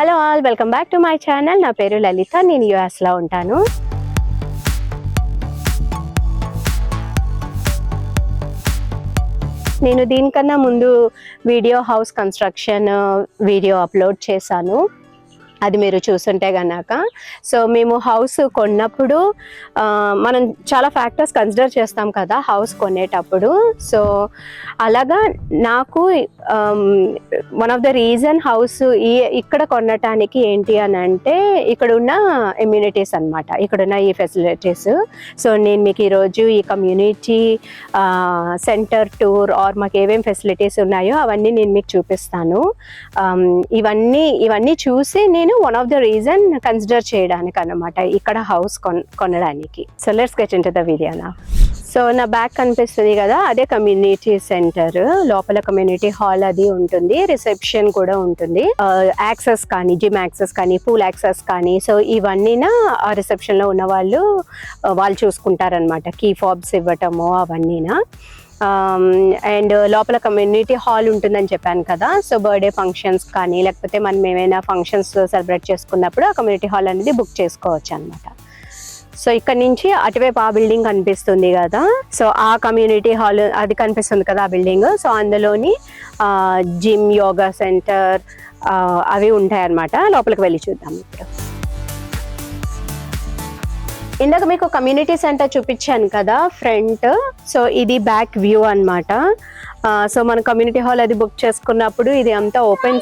Hello all, welcome back to my channel. నా పేరు లలిత, నేను యూఎస్లో ఉంటాను. నేను దీనికన్నా ముందు హౌస్ కన్స్ట్రక్షన్ వీడియో అప్లోడ్ చేశాను, అది మీరు చూస్తుంటే గనక. సో మేము హౌస్ కొన్నప్పుడు మనం చాలా ఫ్యాక్టర్స్ కన్సిడర్ చేస్తాం కదా హౌస్ కొనేటప్పుడు. సో అలాగా నాకు one of the reason house ఇక్కడ కొనటానికి ఏంటి అని అంటే ఇక్కడ ఉన్న ఇమ్యూనిటీస్ అనమాట, ఇక్కడున్న ఈ ఫెసిలిటీస్. సో నేను మీకు ఈరోజు ఈ కమ్యూనిటీ సెంటర్ టూర్ ఆర్ మాకు ఏమేమి ఫెసిలిటీస్ ఉన్నాయో అవన్నీ నేను మీకు చూపిస్తాను. ఇవన్నీ చూసి నేను one of the reason consider చేయడానికి అన్నమాట ఇక్కడ హౌస్ కొనడానికి. So let's get into the video నా. సో నా బ్యాక్ కనిపిస్తుంది కదా, అదే కమ్యూనిటీ సెంటర్. లోపల కమ్యూనిటీ హాల్ అది ఉంటుంది, రిసెప్షన్ కూడా ఉంటుంది, యాక్సెస్ కానీ జిమ్ యాక్సెస్ కానీ పూల్ యాక్సెస్ కానీ. సో ఇవన్నీ ఆ రిసెప్షన్ లో ఉన్న వాళ్ళు చూసుకుంటారనమాట, కీ ఫాబ్స్ ఇవ్వటము అవన్నీనా. అండ్ లోపల కమ్యూనిటీ హాల్ ఉంటుందని చెప్పాను కదా. సో బర్త్డే ఫంక్షన్స్ కానీ లేకపోతే మనం ఏమైనా ఫంక్షన్స్ సెలబ్రేట్ చేసుకున్నప్పుడు ఆ కమ్యూనిటీ హాల్ అనేది బుక్ చేసుకోవచ్చు అనమాట. సో ఇక్కడ నుంచి అటువైపు ఆ బిల్డింగ్ కనిపిస్తుంది కదా, సో ఆ కమ్యూనిటీ హాల్ అది కనిపిస్తుంది కదా ఆ బిల్డింగ్. సో అందులోని జిమ్, యోగా సెంటర్ అవి ఉంటాయన్నమాట. లోపలికి వెళ్ళి చూద్దాం ఇప్పుడు. ఇందాక మీకు కమ్యూనిటీ సెంటర్ చూపించాను కదా ఫ్రంట్, సో ఇది బ్యాక్ వ్యూ అన్నమాట. సో మన కమ్యూనిటీ హాల్ అది బుక్ చేసుకున్నప్పుడు ఇది అంతా ఓపెన్.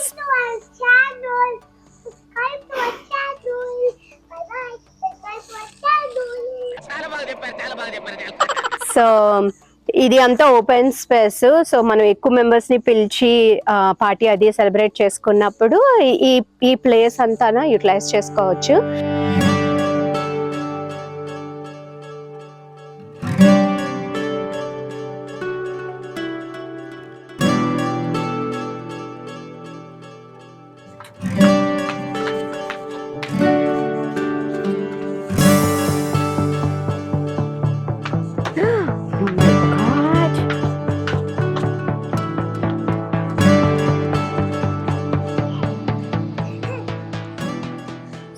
సో ఇది అంతా ఓపెన్ స్పేస్. సో మనం ఎక్కువ మెంబర్స్ ని పిలిచి పార్టీ అది సెలబ్రేట్ చేసుకున్నప్పుడు ఈ ప్లేస్ అంతా యూటిలైజ్ చేసుకోవచ్చు.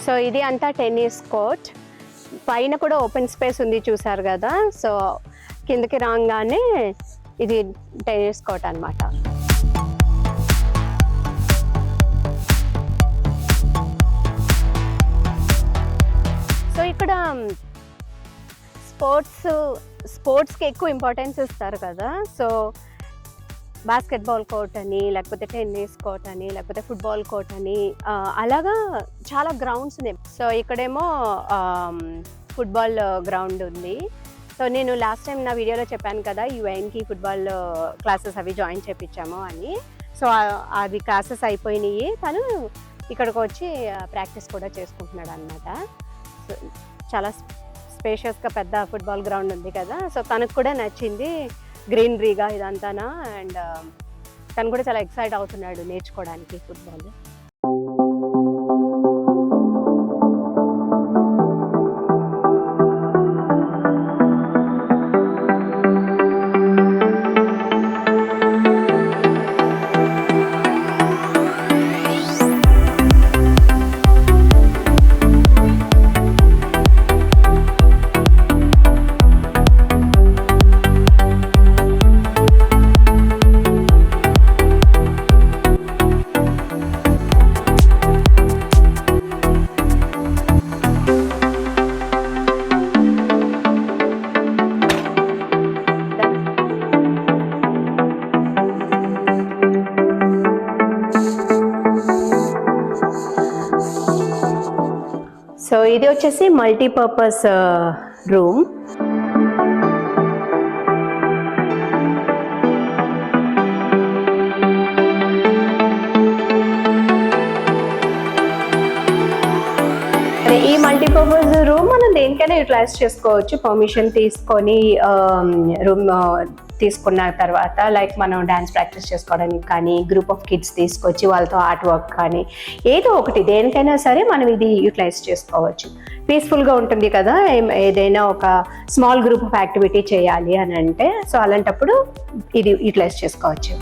సో ఇది అంతా టెన్నిస్ కోర్ట్, పైన కూడా ఓపెన్ స్పేస్ ఉంది చూసారు కదా. సో కిందకి రాగానే ఇది టెన్నిస్ కోర్ట్ అన్నమాట. సో ఇక్కడ స్పోర్ట్స్కి ఎక్కువ ఇంపార్టెన్స్ ఇస్తారు కదా. సో బాస్కెట్బాల్ కోర్ట్ అని, లేకపోతే టెన్నిస్ కోర్ట్ అని, లేకపోతే ఫుట్బాల్ కోర్ట్ అని, అలాగా చాలా గ్రౌండ్స్ ఉన్నాయి. సో ఇక్కడేమో ఫుట్బాల్ గ్రౌండ్ ఉంది. సో నేను లాస్ట్ టైం నా వీడియోలో చెప్పాను కదా యుఎన్కి ఫుట్బాల్ క్లాసెస్ అవి జాయిన్ చేయించాము అని. సో అవి క్లాసెస్ అయిపోయినాయి, తను ఇక్కడికి వచ్చి ప్రాక్టీస్ కూడా చేసుకుంటున్నాడు అనమాట. సో చాలా స్పేషియస్గా పెద్ద ఫుట్బాల్ గ్రౌండ్ ఉంది కదా. సో తనకు కూడా నచ్చింది గ్రీనరీగా ఇదంతానా. అండ్ తను కూడా చాలా ఎక్సైట్ అవుతున్నాడు నేర్చుకోవడానికి ఫుట్బాల్. సో ఇది వచ్చేసి మల్టీపర్పస్ రూమ్. ఈ మల్టీపర్పస్ రూమ్ మనం దేనికైనా యూటిలైజ్ చేసుకోవచ్చు, పర్మిషన్ తీసుకొని రూమ్ తీసుకున్న తర్వాత. లైక్ మనం డ్యాన్స్ ప్రాక్టీస్ చేసుకోవడానికి కానీ, గ్రూప్ ఆఫ్ కిడ్స్ తీసుకొచ్చి వాళ్ళతో ఆర్ట్ వర్క్ కానీ ఏదో ఒకటి దేనికైనా సరే మనం ఇది యూటిలైజ్ చేసుకోవచ్చు. పీస్ఫుల్గా ఉంటుంది కదా ఏదైనా ఒక స్మాల్ గ్రూప్ ఆఫ్ యాక్టివిటీ చేయాలి అని అంటే. సో అలాంటప్పుడు ఇది యూటిలైజ్ చేసుకోవచ్చు.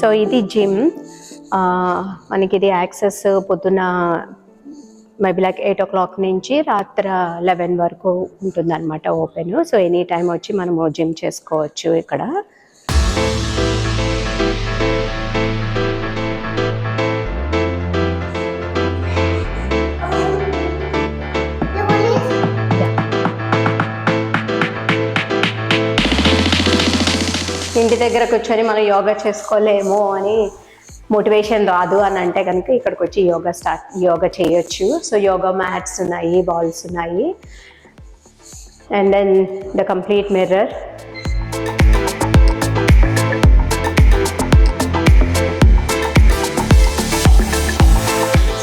సో ఇది జిమ్. మనకి ఇది యాక్సెస్ పొద్దున్న మేబీ లైక్ 8 o'clock నుంచి రాత్రి 11 వరకు ఉంటుందన్నమాట ఓపెన్. సో ఎనీ టైం వచ్చి మనము జిమ్ చేసుకోవచ్చు ఇక్కడ. ఇంటి దగ్గర కూర్చొని మనం యోగా చేసుకోలేమో అని మోటివేషన్ రాదు అని అంటే కనుక ఇక్కడికి వచ్చి యోగా చేయొచ్చు. సో యోగా మ్యాట్స్ ఉన్నాయి, బాల్స్ ఉన్నాయి, and then the complete mirror.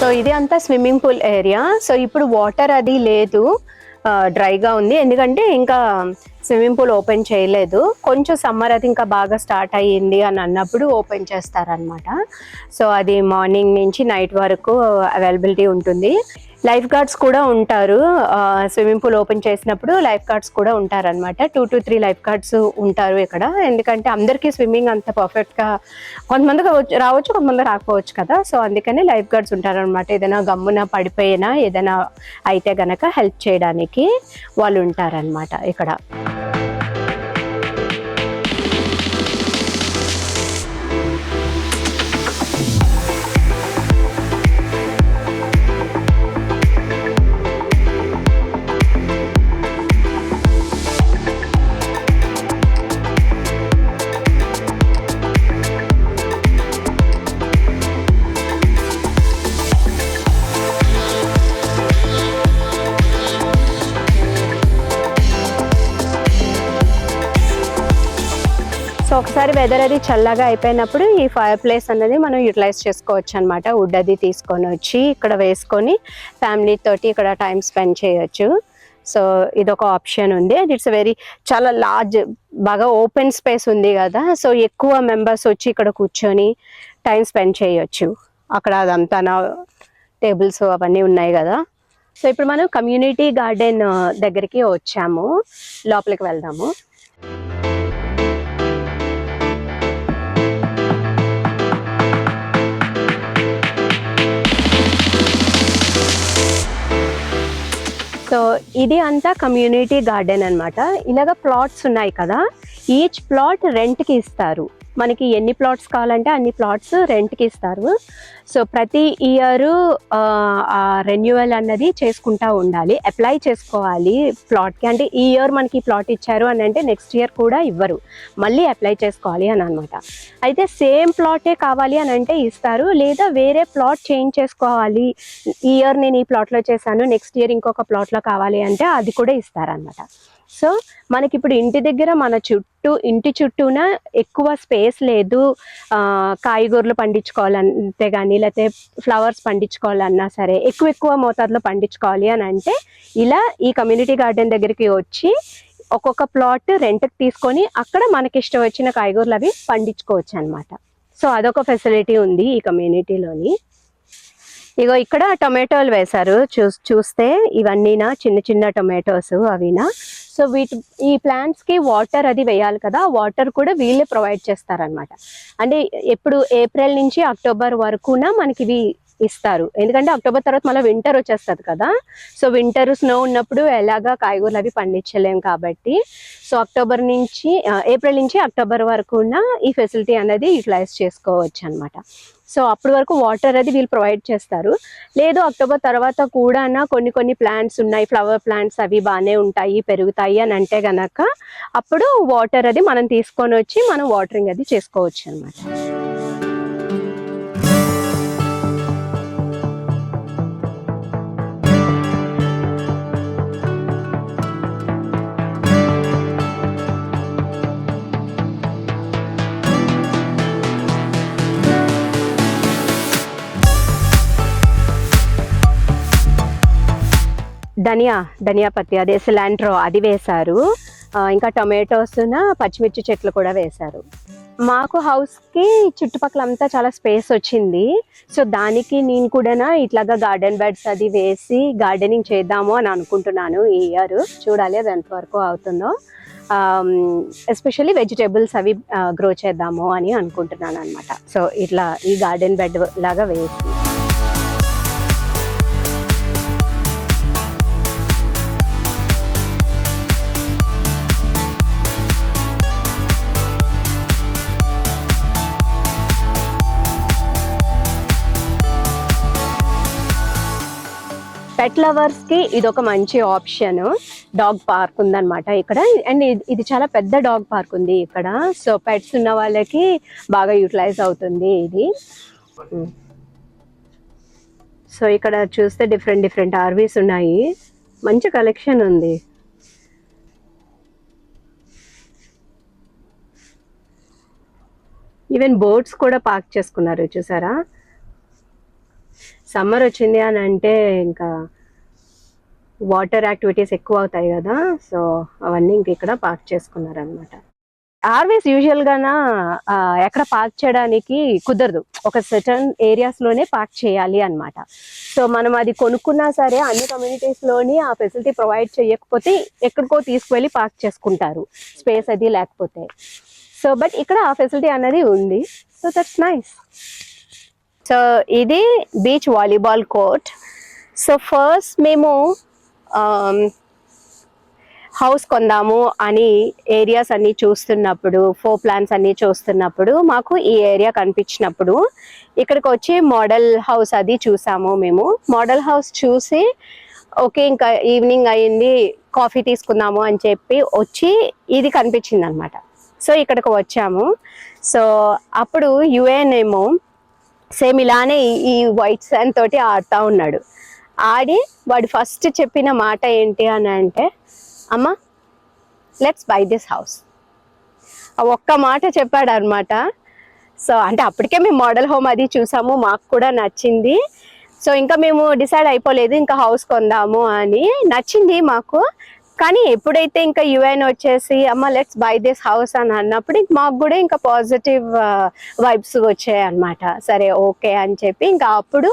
So ఇది అంతా స్విమ్మింగ్ పూల్ ఏరియా. సో ఇప్పుడు వాటర్ అది లేదు, డ్రైగా ఉంది, ఎందుకంటే ఇంకా స్విమ్మింగ్ పూల్ ఓపెన్ చేయలేదు. కొంచెం సమ్మర్ అది ఇంకా బాగా స్టార్ట్ అయ్యింది అని అన్నప్పుడు ఓపెన్ చేస్తారనమాట. సో అది మార్నింగ్ నుంచి నైట్ వరకు అవైలబిలిటీ ఉంటుంది. లైఫ్ గార్డ్స్ కూడా ఉంటారు. స్విమ్మింగ్ పూల్ ఓపెన్ చేసినప్పుడు లైఫ్ గార్డ్స్ కూడా ఉంటారనమాట. 2 to 3 లైఫ్ గార్డ్స్ ఉంటారు ఇక్కడ. ఎందుకంటే అందరికీ స్విమ్మింగ్ అంత పర్ఫెక్ట్గా, కొంతమందికి రావచ్చు, కొంతమంది రాకపోవచ్చు కదా. సో అందుకని లైఫ్ గార్డ్స్ ఉంటారనమాట. ఏదైనా గమ్మున పడిపోయినా ఏదైనా అయితే గనక హెల్ప్ చేయడానికి వాళ్ళు ఉంటారనమాట ఇక్కడ. సో ఒకసారి వెదర్ అది చల్లగా అయిపోయినప్పుడు ఈ ఫైర్ ప్లేస్ అనేది మనం యూటిలైజ్ చేసుకోవచ్చు అనమాట. వుడ్ అది తీసుకొని వచ్చి ఇక్కడ వేసుకొని ఫ్యామిలీ తోటి ఇక్కడ టైం స్పెండ్ చేయొచ్చు. సో ఇదొక ఆప్షన్ ఉంది. అండ్ ఇట్స్ చాలా లార్జ్, బాగా ఓపెన్ స్పేస్ ఉంది కదా. సో ఎక్కువ మెంబర్స్ వచ్చి ఇక్కడ కూర్చొని టైం స్పెండ్ చేయొచ్చు. అక్కడ అదంతా టేబుల్స్ అవన్నీ ఉన్నాయి కదా. సో ఇప్పుడు మనం కమ్యూనిటీ గార్డెన్ దగ్గరికి వచ్చాము, లోపలికి వెళ్దాము. సో ఇది అంతా కమ్యూనిటీ గార్డెన్ అనమాట. ఇలాగ ప్లాట్స్ ఉన్నాయి కదా, ఈచ్ ప్లాట్ రెంట్కి ఇస్తారు. మనకి ఎన్ని ప్లాట్స్ కావాలంటే అన్ని ప్లాట్స్ రెంట్కి ఇస్తారు. సో ప్రతి ఇయర్ రెన్యువల్ అన్నది చేసుకుంటూ ఉండాలి, అప్లై చేసుకోవాలి ప్లాట్కి. అంటే ఈ ఇయర్ మనకి ప్లాట్ ఇచ్చారు అని అంటే నెక్స్ట్ ఇయర్ కూడా ఇవ్వరు, మళ్ళీ అప్లై చేసుకోవాలి అని అనమాట. అయితే సేమ్ ప్లాటే కావాలి అని అంటే ఇస్తారు, లేదా వేరే ప్లాట్ చేంజ్ చేసుకోవాలి, ఈ ఇయర్ నేను ఈ ప్లాట్లో చేశాను, నెక్స్ట్ ఇయర్ ఇంకొక ప్లాట్లో కావాలి అంటే అది కూడా ఇస్తారనమాట. సో మనకి ఇప్పుడు ఇంటి దగ్గర ఇంటి చుట్టూన ఎక్కువ స్పేస్ లేదు, కాయగూరలు పండించుకోవాలంటే కానీ లేకపోతే ఫ్లవర్స్ పండించుకోవాలన్నా సరే ఎక్కువ మోతాదులో పండించుకోవాలి అని అంటే ఇలా ఈ కమ్యూనిటీ గార్డెన్ దగ్గరికి వచ్చి ఒక్కొక్క ప్లాట్ రెంట్కి తీసుకొని అక్కడ మనకి ఇష్టం వచ్చిన కాయగూరలు అవి పండించుకోవచ్చు అనమాట. సో అదొక ఫెసిలిటీ ఉంది ఈ కమ్యూనిటీలోని. ఇగో ఇక్కడ టొమాటోలు వేశారు, చూస్తే ఇవన్నీనా చిన్న చిన్న టొమాటోస్ అవినా. సో ఈ ప్లాంట్స్కి వాటర్ అది వేయాలి కదా, వాటర్ కూడా వీళ్ళే ప్రొవైడ్ చేస్తారనమాట. అంటే ఎప్పుడు ఏప్రిల్ నుంచి అక్టోబర్ వరకున మనకి ఇవి ఇస్తారు, ఎందుకంటే అక్టోబర్ తర్వాత మళ్ళీ వింటర్ వచ్చేస్తుంది కదా. సో వింటర్ స్నో ఉన్నప్పుడు ఎలాగా కాయగూరలు అవి పండించలేం కాబట్టి సో ఏప్రిల్ నుంచి అక్టోబర్ వరకున ఈ ఫెసిలిటీ అనేది యూటిలైజ్ చేసుకోవచ్చు అనమాట. సో అప్పటి వరకు వాటర్ అది వీళ్ళు ప్రొవైడ్ చేస్తారు. లేదు అక్టోబర్ తర్వాత కూడా కొన్ని ప్లాంట్స్ ఉన్నాయి, ఫ్లవర్ ప్లాంట్స్ అవి బాగానే ఉంటాయి, పెరుగుతాయి అని అంటే గనక అప్పుడు వాటర్ అది మనం తీసుకొని వచ్చి మనం వాటరింగ్ అది చేసుకోవచ్చు అనమాట. ధనియా పత్తి, అదే సిలాంట్రో అది వేశారు. ఇంకా టొమాటోస్ పచ్చిమిర్చి చెట్లు కూడా వేశారు. మాకు హౌస్కి చుట్టుపక్కల అంతా చాలా స్పేస్ వచ్చింది. సో దానికి నేను కూడా ఇట్లాగా గార్డెన్ బెడ్స్ అది వేసి గార్డెనింగ్ చేద్దాము అని అనుకుంటున్నాను ఈ ఇయర్. చూడాలి అది ఎంతవరకు అవుతుందో. ఎస్పెషల్లీ వెజిటేబుల్స్ అవి గ్రో చేద్దాము అని అనుకుంటున్నాను అనమాట. సో ఇట్లా ఈ గార్డెన్ బెడ్ లాగా వేసి పెట్ లవర్స్ కి ఇది ఒక మంచి ఆప్షన్. డాగ్ పార్క్ ఉందన్నమాట ఇక్కడ. అండ్ ఇది చాలా పెద్ద డాగ్ పార్క్ ఉంది ఇక్కడ. సో పెట్స్ ఉన్న వాళ్ళకి బాగా యూటిలైజ్ అవుతుంది ఇది. సో ఇక్కడ చూస్తే డిఫరెంట్ ఆర్వీస్ ఉన్నాయి. మంచి కలెక్షన్ ఉంది. ఈవెన్ బోట్స్ కూడా పార్క్ చేసుకున్నారు చూసారా. సమ్మర్ వచ్చింది అని అంటే ఇంకా వాటర్ యాక్టివిటీస్ ఎక్కువ అవుతాయి కదా. సో అవన్నీ ఇంక ఇక్కడ పార్క్ చేసుకున్నారు అనమాట. ఆర్వీస్ యూజువల్గానా ఎక్కడ పార్క్ చేయడానికి కుదరదు. ఒక సర్టన్ ఏరియాస్లోనే పార్క్ చేయాలి అనమాట. సో మనం అది కొనుక్కున్నా సరే అన్ని కమ్యూనిటీస్లోని ఆ ఫెసిలిటీ ప్రొవైడ్ చేయకపోతే ఎక్కడికో తీసుకువెళ్ళి పార్క్ చేసుకుంటారు, స్పేస్ అది లేకపోతే. సో బట్ ఇక్కడ ఆ ఫెసిలిటీ అనేది ఉంది. So that's nice. సో ఇది beach volleyball court. So first మేము హౌస్ కొందాము అని ఏరియాస్ అన్నీ చూస్తున్నప్పుడు, ప్లాన్స్ అన్నీ చూస్తున్నప్పుడు మాకు ఈ ఏరియా కనిపించినప్పుడు ఇక్కడికి వచ్చి మోడల్ హౌస్ అది చూసాము మేము. మోడల్ హౌస్ చూసి ఓకే ఇంకా ఈవినింగ్ అయ్యింది, కాఫీ తీసుకుందాము అని చెప్పి వచ్చి ఇది కనిపించింది అనమాట. సో ఇక్కడికి వచ్చాము. సో అప్పుడు యుఎన్ ఏమో సేమ్ ఇలానే ఈ వైట్ శాండ్ తోటి ఆడుతూ ఉన్నాడు. ఆడి వాడు ఫస్ట్ చెప్పిన మాట ఏంటి అని అంటే, అమ్మ లెట్స్ బై దిస్ హౌస్. ఒక్క మాట చెప్పాడు అనమాట. సో అంటే అప్పటికే మేము మోడల్ హోమ్ అది చూసాము, మాకు కూడా నచ్చింది. సో ఇంకా మేము డిసైడ్ అయిపోలేదు ఇంకా హౌస్ కొందాము అని. నచ్చింది మాకు. కానీ ఎప్పుడైతే ఇంకా యుఎన్ వచ్చేసి అమ్మ లెట్స్ బై దిస్ హౌస్ అని అన్నప్పుడు మాకు కూడా ఇంకా పాజిటివ్ వైబ్స్ వచ్చాయి అనమాట. సరే ఓకే అని చెప్పి ఇంకా అప్పుడు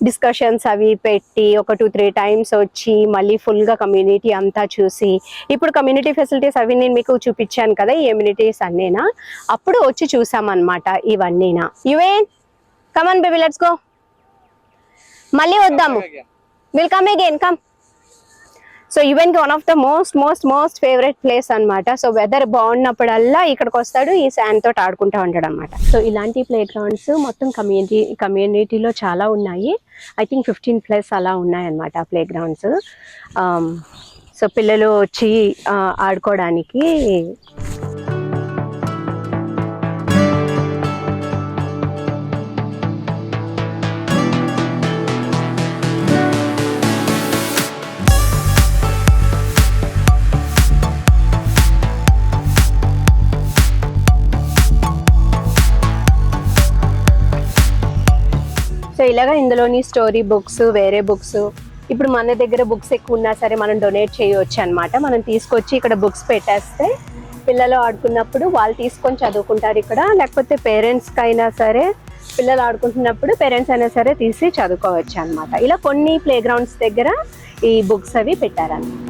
డిస్కషన్స్ అవి పెట్టి ఒక 2-3 టైమ్స్ వచ్చి మళ్ళీ ఫుల్గా కమ్యూనిటీ అంతా చూసి, ఇప్పుడు కమ్యూనిటీ ఫెసిలిటీస్ అవి నేను మీకు చూపించాను కదా ఈ ఎమ్యూనిటీస్ అన్నీనా, అప్పుడు వచ్చి చూసామన్నమాట ఇవన్నీనా. యుఎన్ కమన్ బేబీ లెట్స్ గో. మళ్ళీ వద్దాము, will come again, come. So even one of the most favourite place అనమాట. సో వెదర్ బాగున్నప్పుడల్లా ఇక్కడికి వస్తాడు, ఈ శాండ్ తోటి ఆడుకుంటూ ఉంటాడు అనమాట. సో ఇలాంటి ప్లే గ్రౌండ్స్ మొత్తం కమ్యూనిటీలో చాలా ఉన్నాయి. ఐ థింక్ 15+ అలా ఉన్నాయన్నమాట ప్లే గ్రౌండ్స్. సో పిల్లలు వచ్చి ఆడుకోవడానికి. సో ఇలాగా ఇందులోని స్టోరీ బుక్స్, వేరే బుక్స్, ఇప్పుడు మన దగ్గర బుక్స్ ఎక్కువ ఉన్నా సరే మనం డొనేట్ చేయవచ్చు అనమాట. మనం తీసుకొచ్చి ఇక్కడ బుక్స్ పెట్టేస్తే పిల్లలు ఆడుకున్నప్పుడు వాళ్ళు తీసుకొని చదువుకుంటారు ఇక్కడ. లేకపోతే పేరెంట్స్కి అయినా సరే పిల్లలు ఆడుకుంటున్నప్పుడు పేరెంట్స్ అయినా సరే తీసి చదువుకోవచ్చు అనమాట. ఇలా కొన్ని ప్లే గ్రౌండ్స్ దగ్గర ఈ బుక్స్ అవి పెట్టారనమాట.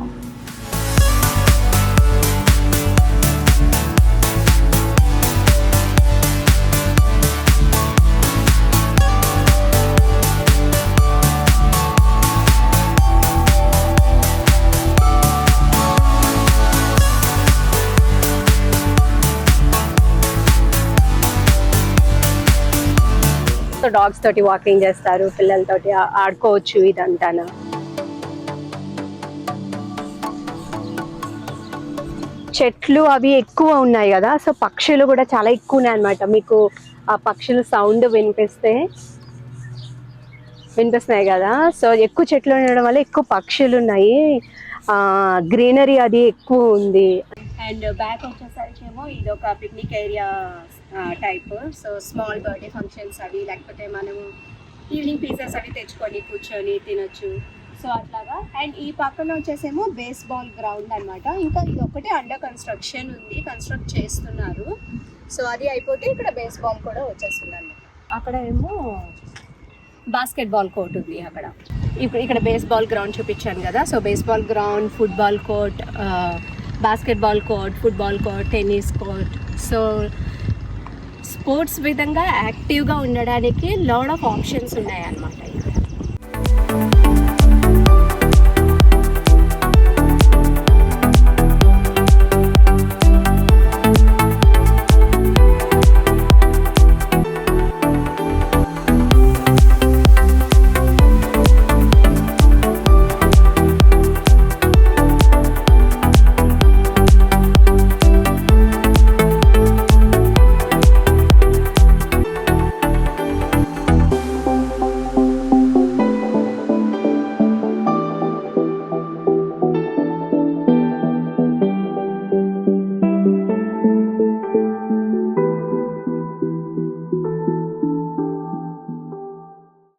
సో డాగ్స్ తోటి వాకింగ్ చేస్తారు, పిల్లలతోటి ఆడుకోవచ్చు ఇదంతా. చెట్లు అవి ఎక్కువ ఉన్నాయి కదా. సో పక్షులు కూడా చాలా ఎక్కువ ఉన్నాయి అనమాట. మీకు ఆ పక్షులు సౌండ్ వినిపిస్తున్నాయి కదా. సో ఎక్కువ చెట్లు ఉండడం వల్ల ఎక్కువ పక్షులు ఉన్నాయి, గ్రీనరీ అది ఎక్కువ ఉంది. అండ్ బ్యాక్ వచ్చేసరికి ఏమో ఇది ఒక picnic area type. So small birthday functions అవి, లేకపోతే మనము ఈవినింగ్ పిజ్జాస్ అవి తెచ్చుకొని కూర్చొని తినొచ్చు. సో అట్లాగా. అండ్ ఈ పక్కన వచ్చేసేమో బేస్బాల్ గ్రౌండ్ అనమాట. ఇంకా ఇది ఒకటి అండర్ కన్స్ట్రక్షన్ ఉంది, కన్స్ట్రక్ట్ చేస్తున్నారు. సో అది అయిపోతే ఇక్కడ బేస్బాల్ కూడా వచ్చేస్తుంది అన్నమాట. అక్కడ ఏమో బాస్కెట్బాల్ కోర్ట్ ఉంది అక్కడ. ఇప్పుడు ఇక్కడ బేస్బాల్ గ్రౌండ్ చూపించాను కదా, so baseball ground, football court, basketball court, football court, tennis court. So sports విధంగా యాక్టివ్గా ఉండడానికి లాట్ ఆఫ్ ఆప్షన్స్ ఉన్నాయన్నమాట.